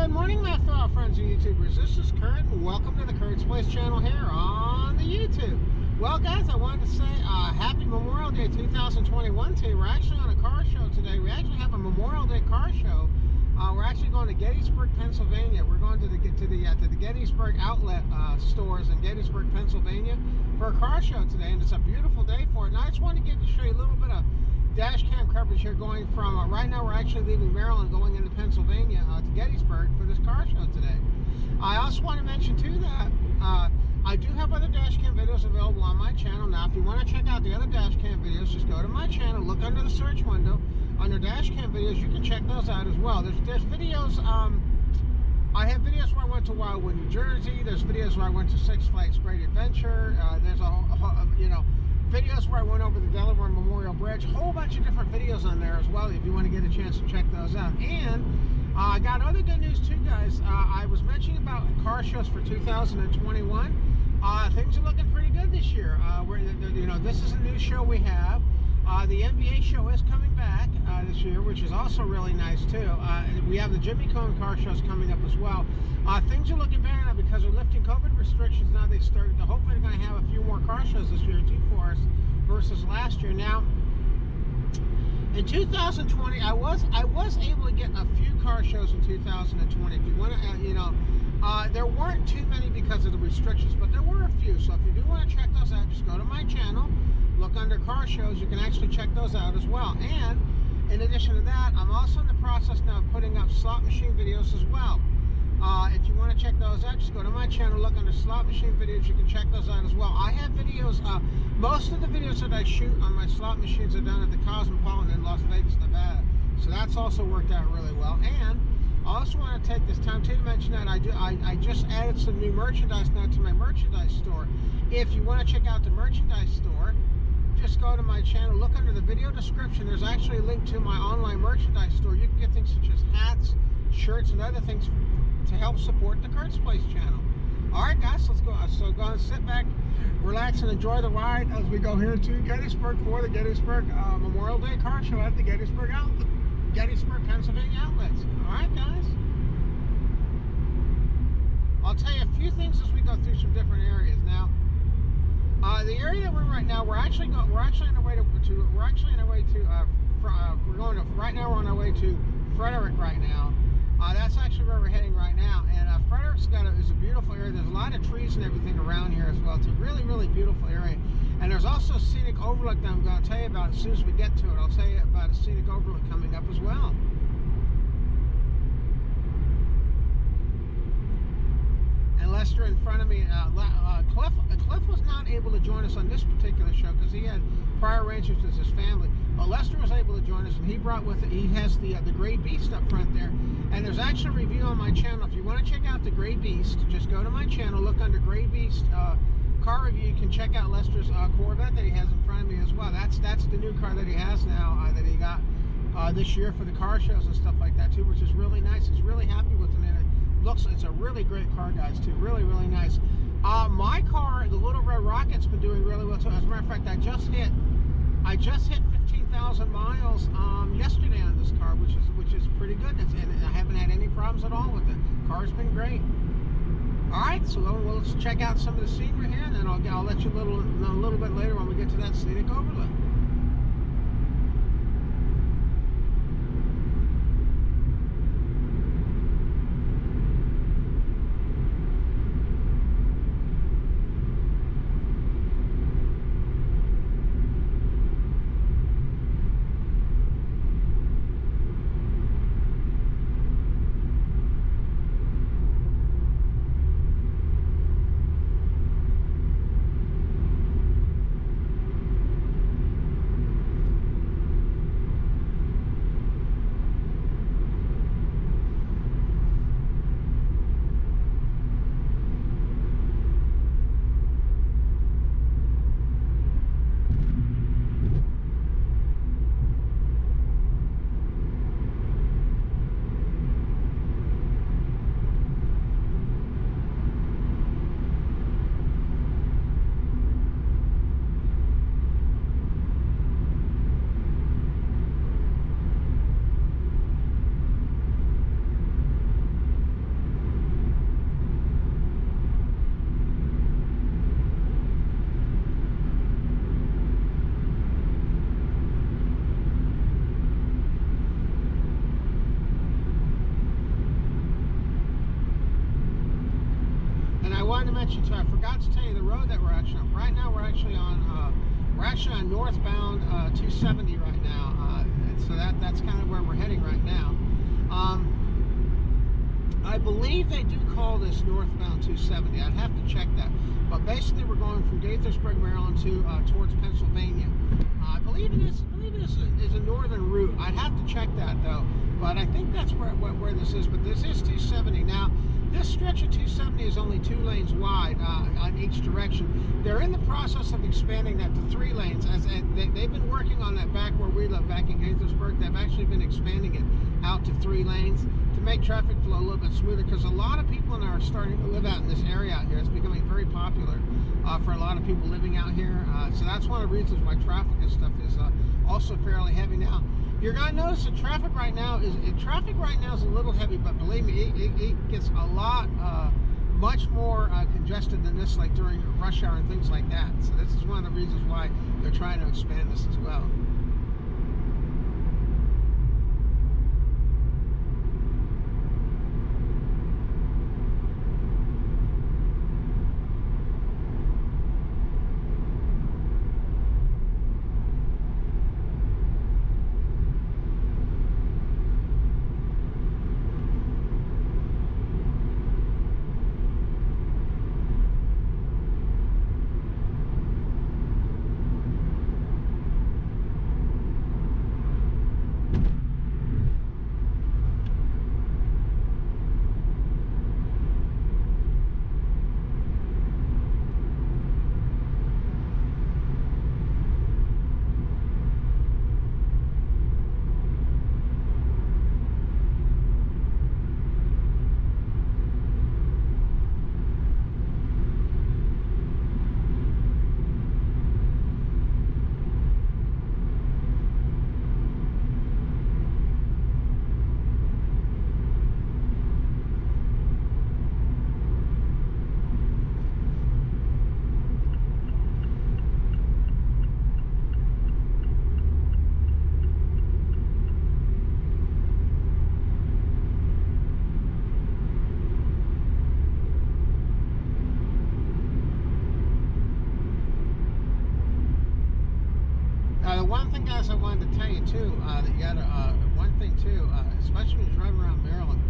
Good morning, my fellow friends and YouTubers. This is Kurt, and welcome to the Kurt's Place channel here on the YouTube. Well, guys, I wanted to say Happy Memorial Day 2021 to you. We're actually on a car show today. We actually have a Memorial Day car show. We're actually going to Gettysburg, Pennsylvania. We're going to the Gettysburg outlet stores in Gettysburg, Pennsylvania for a car show today, and it's a beautiful day for it. And I just wanted to show you a little bit of dash cam coverage here going from right now we're actually leaving Maryland going into Pennsylvania to Gettysburg for this car show today. I also want to mention too that I do have other dash cam videos available on my channel. Now if you want to check out the other dash cam videos, just go to my channel, look under the search window under dash cam videos. You can check those out as well. There's videos, I have videos where I went to Wildwood, New Jersey. There's videos where I went to Six Flags Great Adventure. There's videos where I went over the Delaware Memorial Bridge. A whole bunch of different videos on there as well if you want to get a chance to check those out. And I got other good news too, guys. I was mentioning about car shows for 2021. Things are looking pretty good this year. This is a new show we have. The NBA show is coming back this year, which is also really nice too. We have the Jimmy Cone car shows coming up as well. Things are looking better now because they're lifting COVID restrictions. Now hopefully they're going to have a few more car shows this year too for us versus last year. Now, in 2020, I was able to get a few car shows in 2020. If you want to, there weren't too many because of the restrictions, but there were a few. So if you do want to check those out, just go to my channel, look under car shows. You can actually check those out as well. And in addition to that, I'm also in the process now of putting up slot machine videos as well. If you want to check those out, just go to my channel, look under slot machine videos. You can check those out as well. I have videos, most of the videos that I shoot on my slot machines are done at the Cosmopolitan in Las Vegas, Nevada. So that's also worked out really well. And I also want to take this time to mention that I just added some new merchandise now to my merchandise store. If you want to check out the merchandise store, just go to my channel, look under the video description. There's actually a link to my online merchandise store. You can get things such as hats, shirts, and other things to help support the Kurt's Place channel. Alright guys, let's go. So go and sit back, relax, and enjoy the ride as we go here to Gettysburg for the Gettysburg Memorial Day car show at the Gettysburg Pennsylvania outlets. Alright guys. I'll tell you a few things as we go through some different areas. Now, the area that we're in right now, we're on our way to Frederick right now. That's actually where we're heading right now. And Frederick's is a beautiful area. There's a lot of trees and everything around here as well. It's a really, really beautiful area. And there's also a scenic overlook that I'm going to tell you about as soon as we get to it. I'll tell you about a scenic overlook coming up as well. And Lester in front of me, Cliff was not able to join us on this particular show because he had prior arrangements with his family. But Lester was able to join us, and he brought with it, he has the Gray Beast up front there. And there's actually a review on my channel. If you want to check out the Gray Beast, just go to my channel, look under Gray Beast car review. You can check out Lester's Corvette that he has in front of me as well. That's the new car that he has now, that he got this year for the car shows and stuff like that too, which is really nice. He's really happy with it. It's a really great car, guys, too. Really, really nice. My car, the Little Red Rocket's been doing really well too. As a matter of fact, I just hit 15,000 miles yesterday on this car, which is pretty good. And I haven't had any problems at all with it. Car's been great. All right, so let's check out some of the scenery here, and then I'll let you know a little bit later when we get to that scenic overlook. wanted to mention too, I forgot to tell you the road that we're actually on. Right now we're actually on northbound 270 right now. So that's kind of where we're heading right now. I believe they do call this northbound 270. I'd have to check that. But basically we're going from Gaithersburg, Maryland to towards Pennsylvania. I believe it is a northern route. I'd have to check that though. But I think that's where this is. But this is 270. Now, this stretch of 270 is only 2 lanes wide on each direction. They're in the process of expanding that to 3 lanes. They've been working on that back where we live, back in Gaithersburg. They've actually been expanding it out to 3 lanes to make traffic flow a little bit smoother, because a lot of people now are starting to live out in this area out here. It's becoming very popular for a lot of people living out here. So that's one of the reasons why traffic and stuff is also fairly heavy now. You're gonna notice the traffic right now is a little heavy, but believe me, it gets a lot much more congested than this, like during rush hour and things like that. So this is one of the reasons why they're trying to expand this as well. One thing, guys, I wanted to tell you too, that you got one thing too, especially when you're driving around Maryland,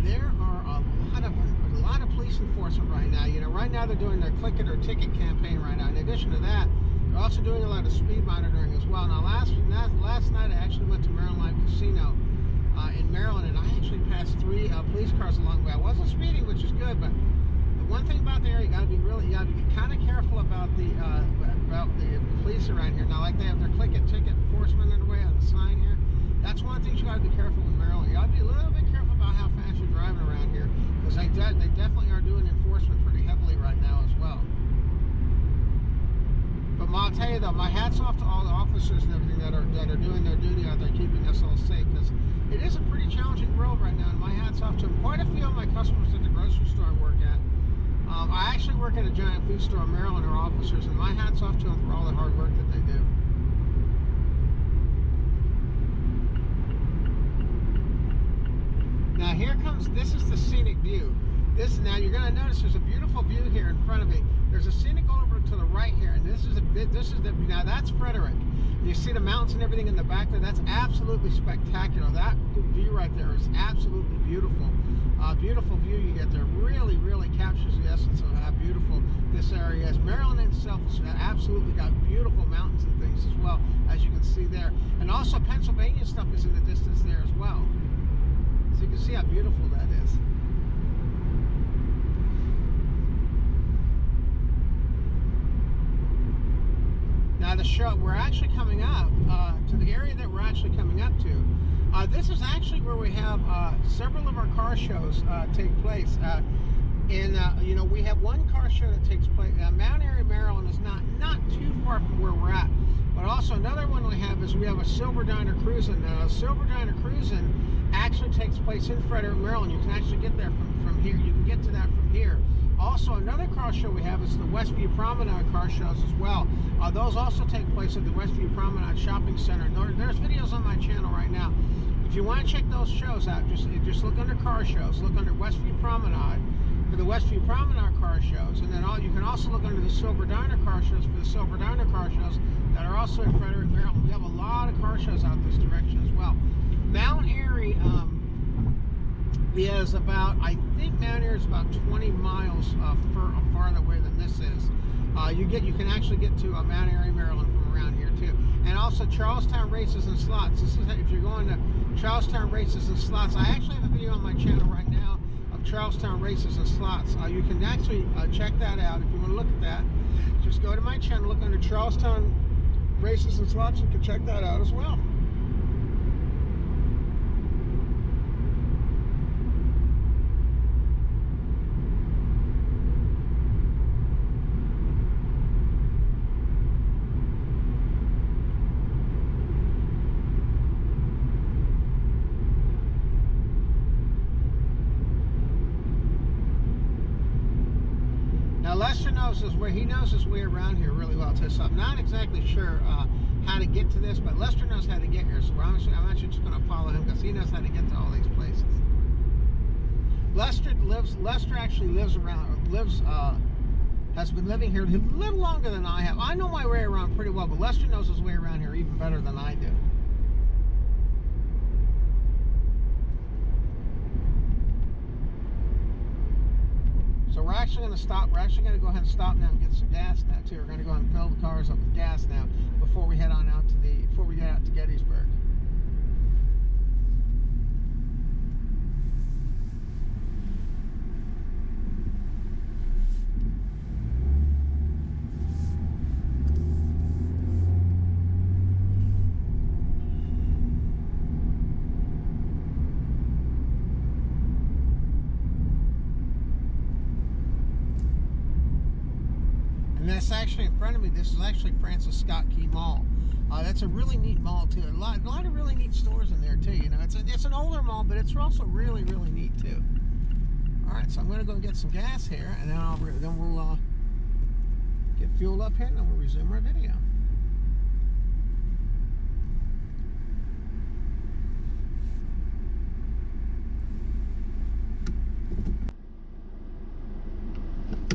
there are a lot of police enforcement right now. You know, right now they're doing their click it or ticket campaign right now. In addition to that, they're also doing a lot of speed monitoring as well. Now, last night I actually went to Maryland Live Casino in Maryland, and I actually passed 3 police cars along the way. I wasn't speeding, which is good, but one thing about the area, you got to be kind of careful about the police around here. Now, like they have their click it ticket enforcement underway on the sign here. That's one of the things you got to be careful in Maryland. You got to be a little bit careful about how fast you're driving around here, because they definitely are doing enforcement pretty heavily right now as well. But I'll tell you though, my hat's off to all the officers and everything that are doing their duty out there, keeping us all safe, because it is a pretty challenging world right now. And my hat's off to them. Quite a few of my customers at the grocery store I work at. I actually work at a giant food store in Maryland, are officers, and my hat's off to them for all the hard work that they do. Now here comes, this is the scenic view. Now you're going to notice there's a beautiful view here in front of me. There's a scenic over to the right here, and now that's Frederick. You see the mountains and everything in the back there. That's absolutely spectacular. That view right there is absolutely beautiful. Beautiful view you get there. Really, really captures the essence of how beautiful this area is. Maryland itself has absolutely got beautiful mountains and things as well, as you can see there. And also Pennsylvania stuff is in the distance there as well. So you can see how beautiful that is. Now the show, we're actually coming up to the area that we're actually coming up to. This is actually where we have several of our car shows take place. You know, we have one car show that takes place. Mount Airy, Maryland is not too far from where we're at. But also another one we have is we have a Silver Diner Cruisin'. Silver Diner Cruisin' actually takes place in Frederick, Maryland. You can actually get there from here. You can get to that from here. Also, another car show we have is the Westview Promenade car shows as well. Those also take place at the Westview Promenade Shopping Center. There's videos on my channel right now. If you want to check those shows out, just look under car shows, look under Westview Promenade, for the Westview Promenade car shows, and then you can also look under the Silver Diner car shows for the Silver Diner car shows that are also in Frederick, Maryland. We have a lot of car shows out this direction as well. Mount Airy is about, I think Mount Airy is about 20 miles farther away than this is. You can actually get to Mount Airy, Maryland from around here too. And also Charlestown Races and Slots. This is if you're going to Charlestown Races and Slots. I actually have a video on my channel right now of Charlestown Races and Slots. You can actually check that out if you want to look at that. Just go to my channel, look under Charlestown Races and Slots. You can check that out as well. Now Lester knows his way around here really well too. So I'm not exactly sure how to get to this, but Lester knows how to get here. So I'm actually just going to follow him because he knows how to get to all these places. Lester actually has been living here a little longer than I have. I know my way around pretty well, but Lester knows his way around here even better than I do. So we're actually going to stop. We're actually going to go ahead and stop now and get some gas now too. We're going to go ahead and fill the cars up with gas now before we head on out to before we get out to Gettysburg. That's actually in front of me. This is actually Francis Scott Key Mall. That's a really neat mall too. A lot of really neat stores in there too. You know, it's an older mall, but it's also really neat too. All right, so I'm going to go and get some gas here, and then we'll get fueled up here, and then we'll resume our video.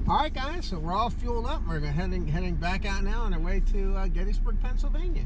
All right, guys, so we're all fueled up. We're heading back out now on our way to Gettysburg, Pennsylvania.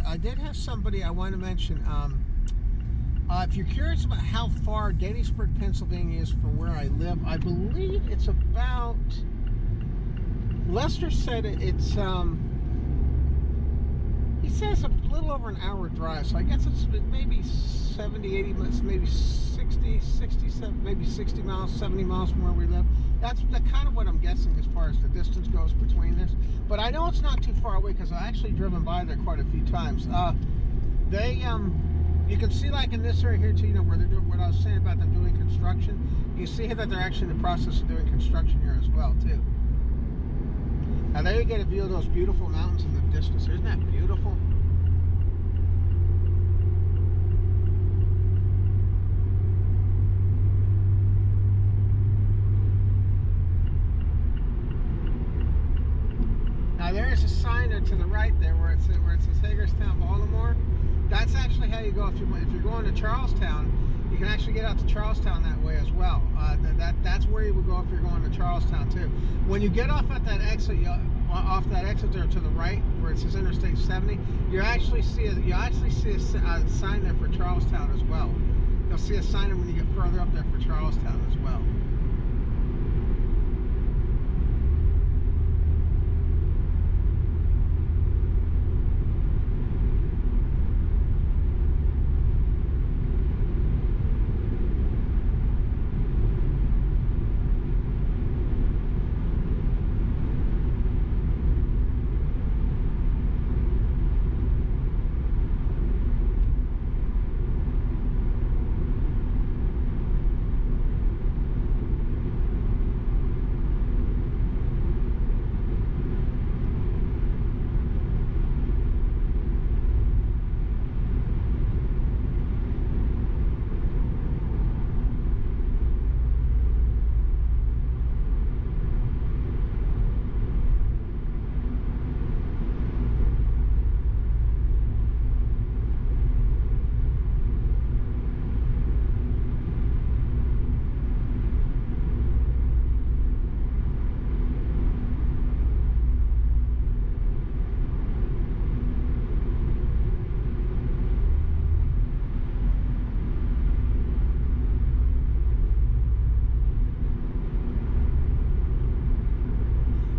I did have somebody I want to mention. If you're curious about how far Gettysburg, Pennsylvania is from where I live, I believe it's about, Lester said it's, he says a little over an hour drive, so I guess it's maybe 70, 80 minutes, maybe 60, 67, maybe 60 miles, 70 miles from where we live. That's kind of what I'm guessing as far as the distance goes between this. But I know it's not too far away because I've actually driven by there quite a few times. You can see like in this area here too, you know, where they're doing, what I was saying about them doing construction. You see that they're actually in the process of doing construction here as well too. Now there you get a view of those beautiful mountains in the distance. Isn't that beautiful? There's a sign there to the right there where it says Hagerstown, Baltimore. That's actually how you go if you're going to Charlestown. You can actually get out to Charlestown that way as well. That's where you would go if you're going to Charlestown too. When you get off at that exit, off that exit there to the right where it says Interstate 70, you actually see a sign there for Charlestown as well. You'll see a sign when you get further up there for Charlestown as well.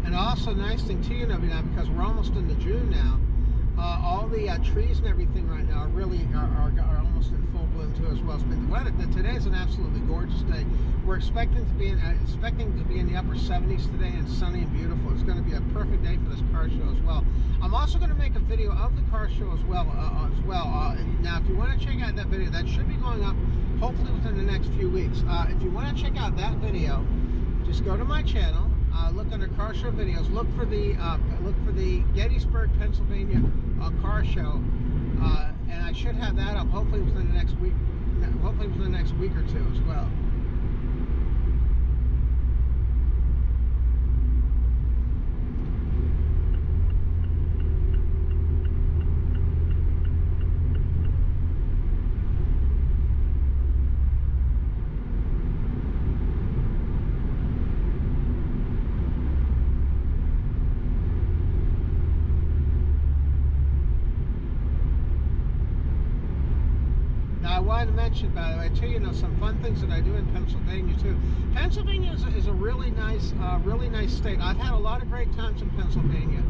And also, nice thing too, because we're almost into June now, all the trees and everything right now are almost in full bloom too as well. It's been the weather. Today's an absolutely gorgeous day. We're expecting to be in the upper 70s today and sunny and beautiful. It's going to be a perfect day for this car show as well. I'm also going to make a video of the car show as well. Now, if you want to check out that video, that should be going up hopefully within the next few weeks. If you want to check out that video, just go to my channel. Look under car show videos. Look for the Gettysburg, Pennsylvania car show, and I should have that up hopefully within the next week. Hopefully within the next week or two as well. Now, I wanted to mention, by the way, too, some fun things that I do in Pennsylvania too. Pennsylvania is a really nice state. I've had a lot of great times in Pennsylvania.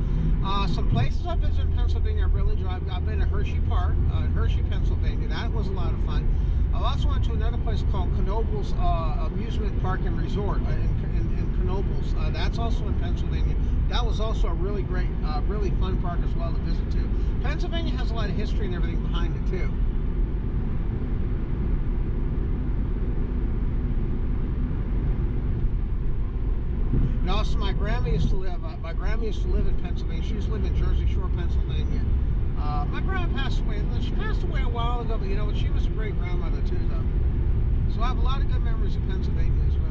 Some places I've visited in Pennsylvania I really enjoy. I've been to Hershey Park, Hershey, Pennsylvania. That was a lot of fun. I also went to another place called Knoebels Amusement Park and Resort in Knoebels. That's also in Pennsylvania. That was also a really great, really fun park as well to visit too. Pennsylvania has a lot of history and everything behind it too. And also, my grandma used to live in Pennsylvania. She used to live in Jersey Shore, Pennsylvania. My grandma passed away. She passed away a while ago, but she was a great grandmother too, though. So I have a lot of good memories of Pennsylvania as well.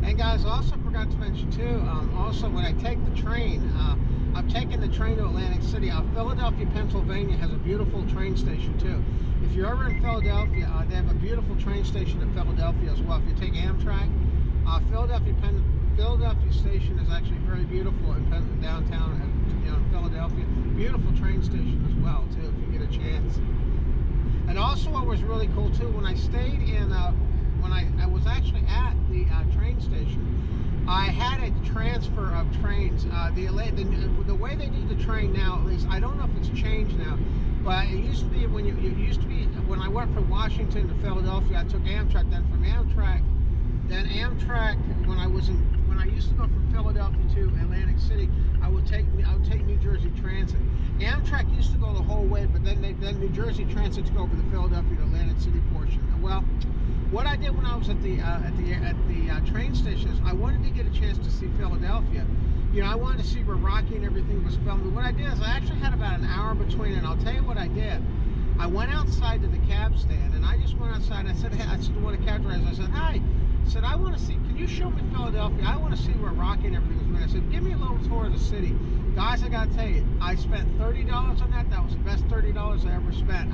And guys, also forgot to mention too, also when I take the train, I've taken the train to Atlantic City. Philadelphia, Pennsylvania has a beautiful train station too. If you're ever in Philadelphia, they have a beautiful train station in Philadelphia as well. If you take Amtrak, Philadelphia station is actually very beautiful in downtown, in Philadelphia. Beautiful train station as well too, if you get a chance. And also, what was really cool too, when I stayed in, when I was actually at the train station, I had a transfer of trains. The way they do the train now, at least, I don't know if it's changed now. But it used to be when I went from Washington to Philadelphia, I took Amtrak. Then from Amtrak, when I used to go from Philadelphia to Atlantic City, I would take New Jersey Transit. Amtrak used to go the whole way, but then New Jersey Transit took over the Philadelphia to Atlantic City portion. Well, what I did when I was at the train station is I wanted to get a chance to see Philadelphia. I wanted to see where Rocky and everything was filmed. And what I did is I actually had about an hour between, and I'll tell you what I did. I went outside to the cab stand, and I just went outside. And I said, hey, I said to one of the cab drivers, I said, hi. I said, I want to see, can you show me Philadelphia? I want to see where Rocky and everything was made. I said, give me a little tour of the city. Guys, I got to tell you, I spent $30 on that. That was the best $30 I ever spent.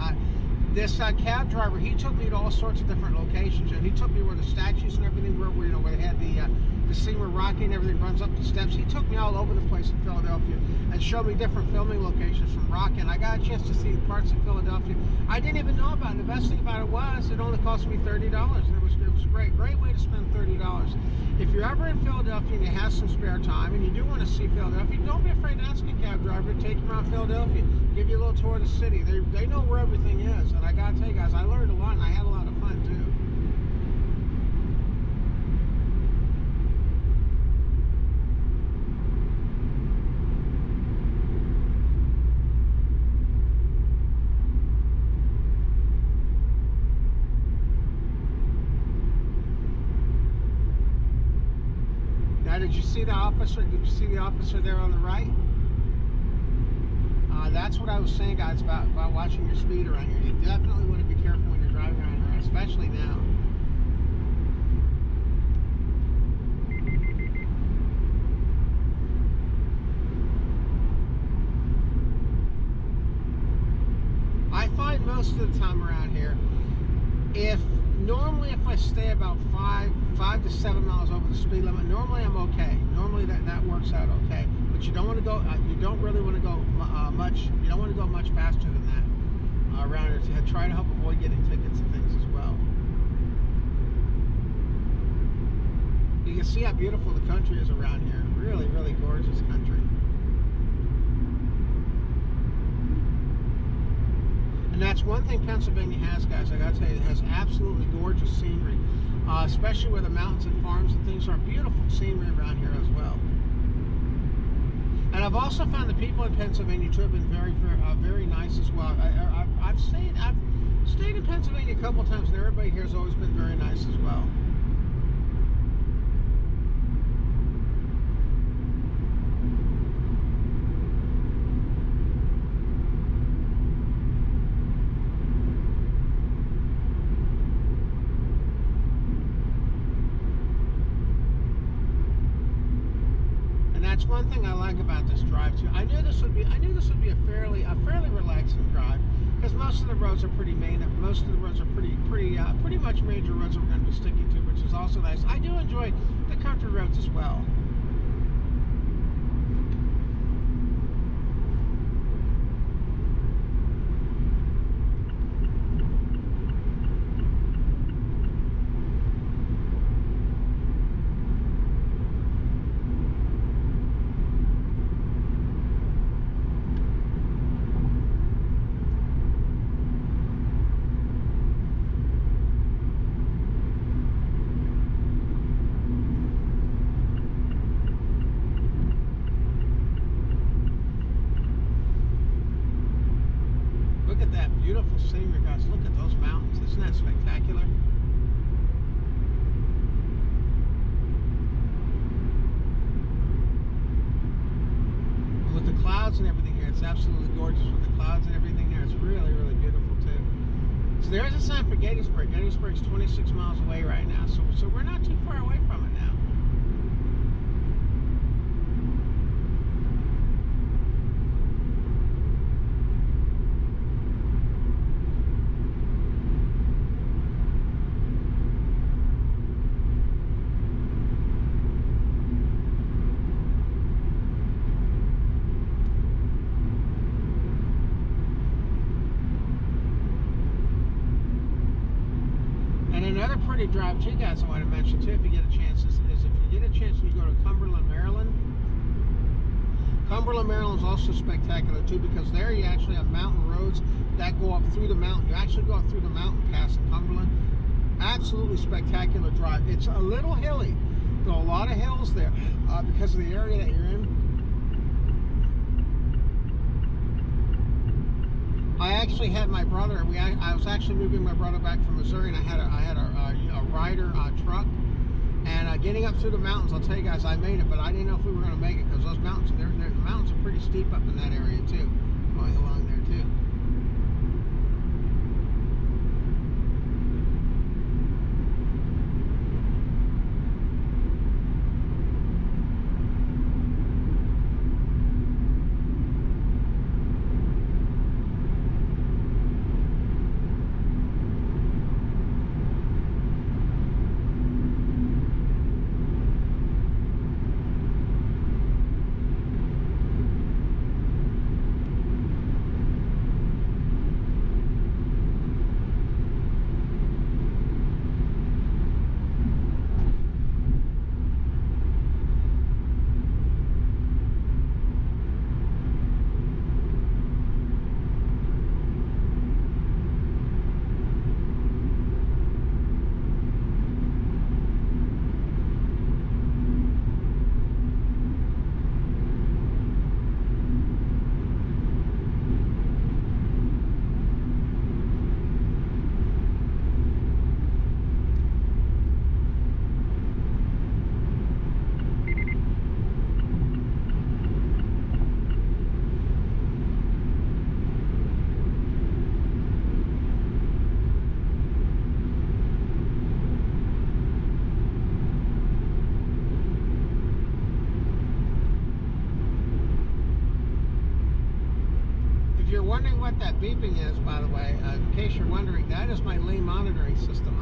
This cab driver, he took me to all sorts of different locations. He took me where the statues and everything were, where they had the scene where Rocky and everything runs up the steps. He took me all over the place in Philadelphia and showed me different filming locations from Rocky. And I got a chance to see parts of Philadelphia I didn't even know about. And the best thing about it was it only cost me $30. And it was a great way to spend $30. If you're ever in Philadelphia and you have some spare time and you do want to see Philadelphia, don't be afraid to ask a cab driver to take you around Philadelphia, give you a little tour of the city. They know where everything is. And I got to tell you guys, I learned a lot and I had a lot of fun too. Now, did you see the officer? Did you see the officer there on the right? That's what I was saying, guys, about watching your speed around here. You definitely want to be careful when you're driving around here, especially now. I find most of the time around here, normally if I stay about 5 to 7 miles over the speed limit, normally I'm okay. Normally that works out okay. But you don't want to go. You don't really want to go much. You don't want to go much faster than that around here. To try to help avoid getting tickets and things as well. You can see how beautiful the country is around here. Really, really gorgeous country. And that's one thing Pennsylvania has, guys. I gotta tell you, it has absolutely gorgeous scenery, especially where the mountains and farms and things are. Beautiful scenery around here as well. And I've also found the people in Pennsylvania too have been very, very nice as well. I've stayed in Pennsylvania a couple times, and everybody here has always been very nice as well. That's one thing I like about this drive too. I knew this would be a fairly relaxing drive because most of the roads are pretty much major roads that we're going to be sticking to, which is also nice. I do enjoy the country roads as well. Look at that beautiful scenery, guys. Look at those mountains. Isn't that spectacular? And with the clouds and everything here, it's absolutely gorgeous with the clouds and everything there. It's really, really beautiful too. So there's a sign for Gettysburg. Gettysburg's 26 miles away right now, so we're not too far away from it now. And another pretty drive too, guys, I want to mention too, if you get a chance, is if you get a chance and you go to Cumberland, Maryland. Cumberland, Maryland is also spectacular too, because there you actually have mountain roads that go up through the mountain. You actually go up through the mountain past Cumberland. Absolutely spectacular drive. It's a little hilly. There are a lot of hills there because of the area that you're in. I actually had my brother. I was actually moving my brother back from Missouri, and I had a Ryder truck. And getting up through the mountains, I'll tell you guys, I made it, but I didn't know if we were going to make it because those mountains, the mountains are pretty steep up in that area too, going along there too. If you're wondering what that beeping is, by the way, in case you're wondering, that is my lane monitoring system.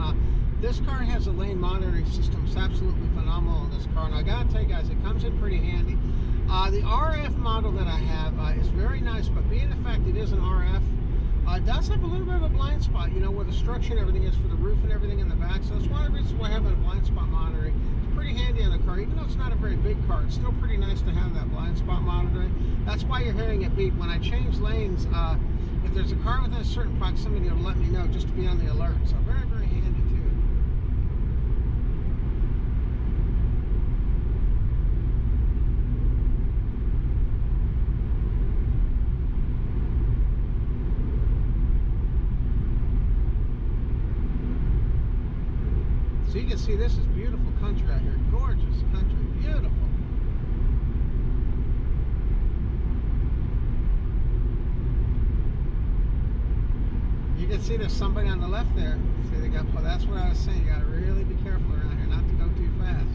This car has a lane monitoring system. It's absolutely phenomenal in this car. And I gotta tell you guys, it comes in pretty handy. The RF model that I have is very nice, but being the fact it is an RF, it does have a little bit of a blind spot, you know, where the structure and everything is for the roof and everything in the back. So that's one of the reasons why having a blind spot monitoring is pretty handy on the car. Even though it's not a very big car, it's still pretty nice to have that blind spot monitoring. That's why you're hearing it beep. When I change lanes, if there's a car within a certain proximity, it'll let me know just to be on the alert. So very, very handy too. So you can see this is beautiful country out here. Gorgeous country. Beautiful. You can see there's somebody on the left there. See, they got, well, that's what I was saying. You got to really be careful around here not to go too fast.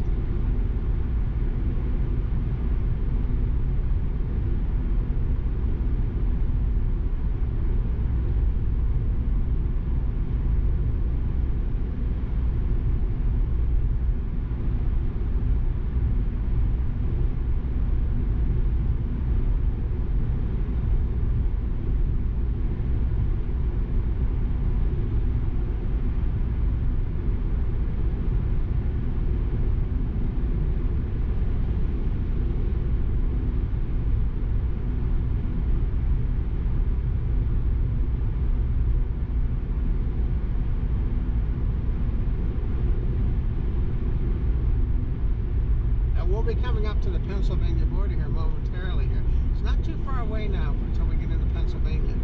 We'll be coming up to the Pennsylvania border here momentarily here. It's not too far away now until we get into Pennsylvania.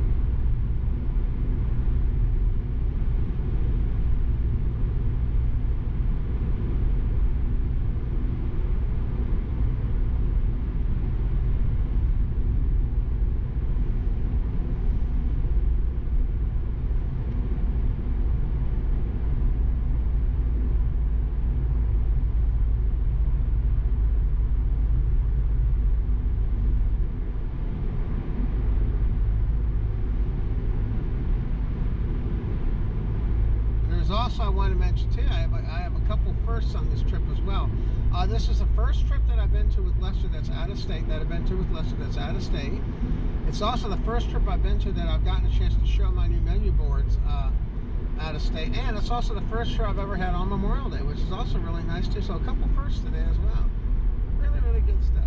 Also, I want to mention too, I have a couple firsts on this trip as well. This is the first trip that I've been to with Lester that's out of state. It's also the first trip I've been to that I've gotten a chance to show my new menu boards out of state, and it's also the first trip I've ever had on Memorial Day, which is also really nice too. So a couple firsts today as well. Really, really good stuff.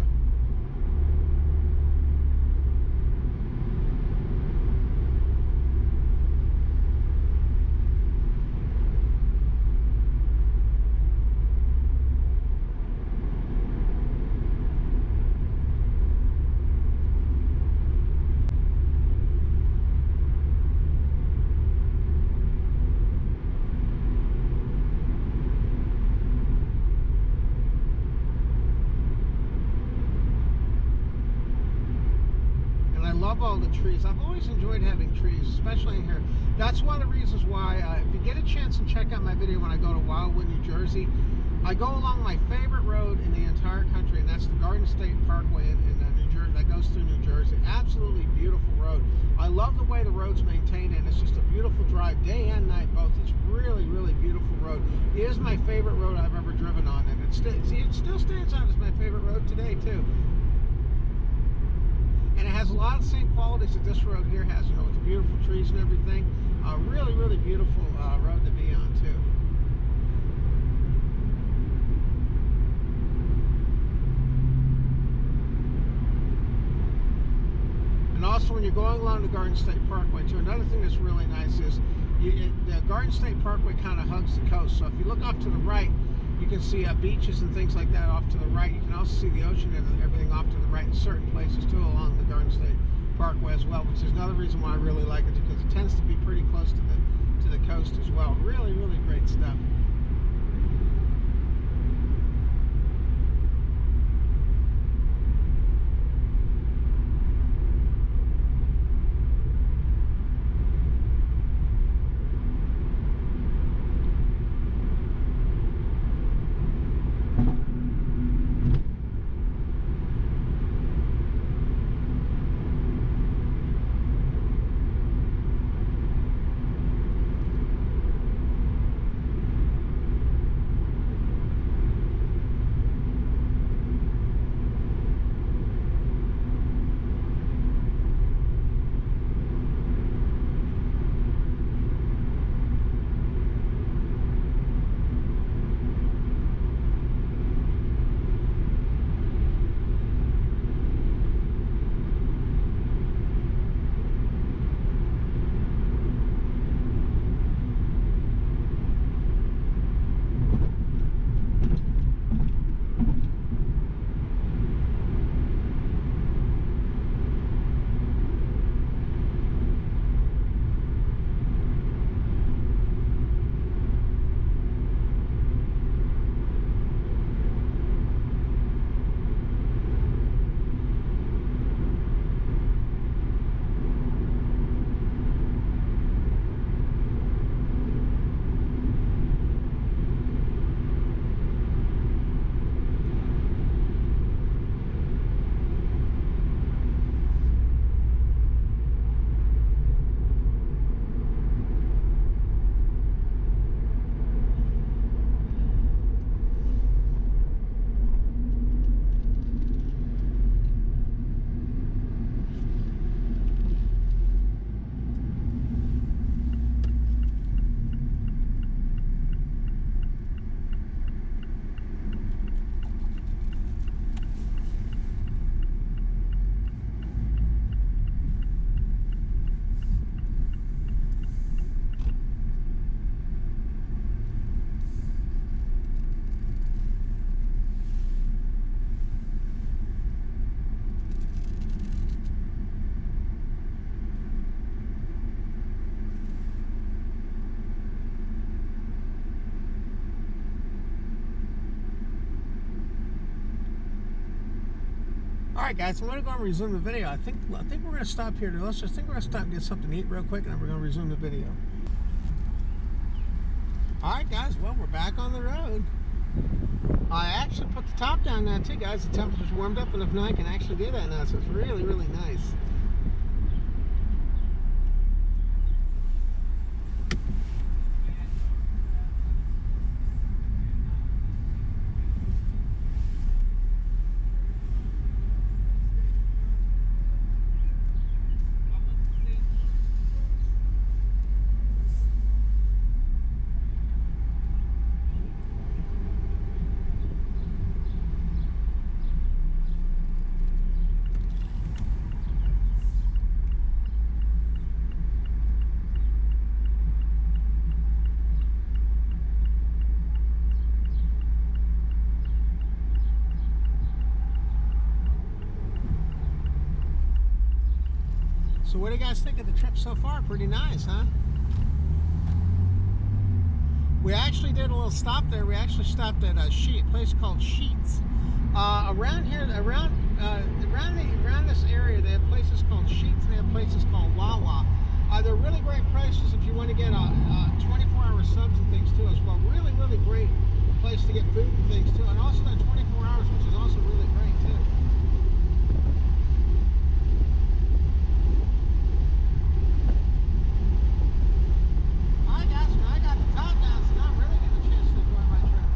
love all the trees. I've always enjoyed having trees, especially in here. That's one of the reasons why, if you get a chance and check out my video when I go to Wildwood, New Jersey, I go along my favorite road in the entire country, and that's the Garden State Parkway in New Jersey, that goes through New Jersey. Absolutely beautiful road. I love the way the road's maintained, and it's just a beautiful drive, day and night both. It's really, really beautiful road. It is my favorite road I've ever driven on, and it still stands out as my favorite road today, too. And it has a lot of the same qualities that this road here has, you know, with the beautiful trees and everything. Really, really beautiful road to be on, too. And also, when you're going along the Garden State Parkway, too, another thing that's really nice is the Garden State Parkway kind of hugs the coast. So if you look off to the right, you can see beaches and things like that off to the right. You can also see the ocean and everything off to the right in certain places, too, along the Garden State Parkway as well, which is another reason why I really like it, because it tends to be pretty close to the coast as well. Really, really great stuff. Alright guys, I'm going to go and resume the video. I think we're going to stop here. We're going to stop and get something to eat real quick, and then we're going to resume the video. Alright guys, well, we're back on the road. I actually put the top down now too, guys. The temperature's warmed up enough now I can actually do that now, so it's really, really nice. So what do you guys think of the trip so far? Pretty nice, huh? We actually did a little stop there. We actually stopped at a place called Sheets. Around here, around this area, they have places called Sheets and they have places called Wawa. They're really great prices if you want to get 24-hour subs and things too as well. Really, really great place to get food and things too. And also that 24 hours, which is also really great too. Alright guys, now I got the top down, so now I'm really getting a chance to enjoy my trip.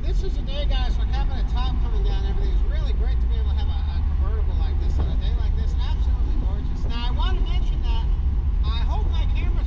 This is a day, guys, when having a top coming down and everything is really great to be able to have a convertible like this on a day like this. Absolutely gorgeous. Now, I want to mention that I hope my camera's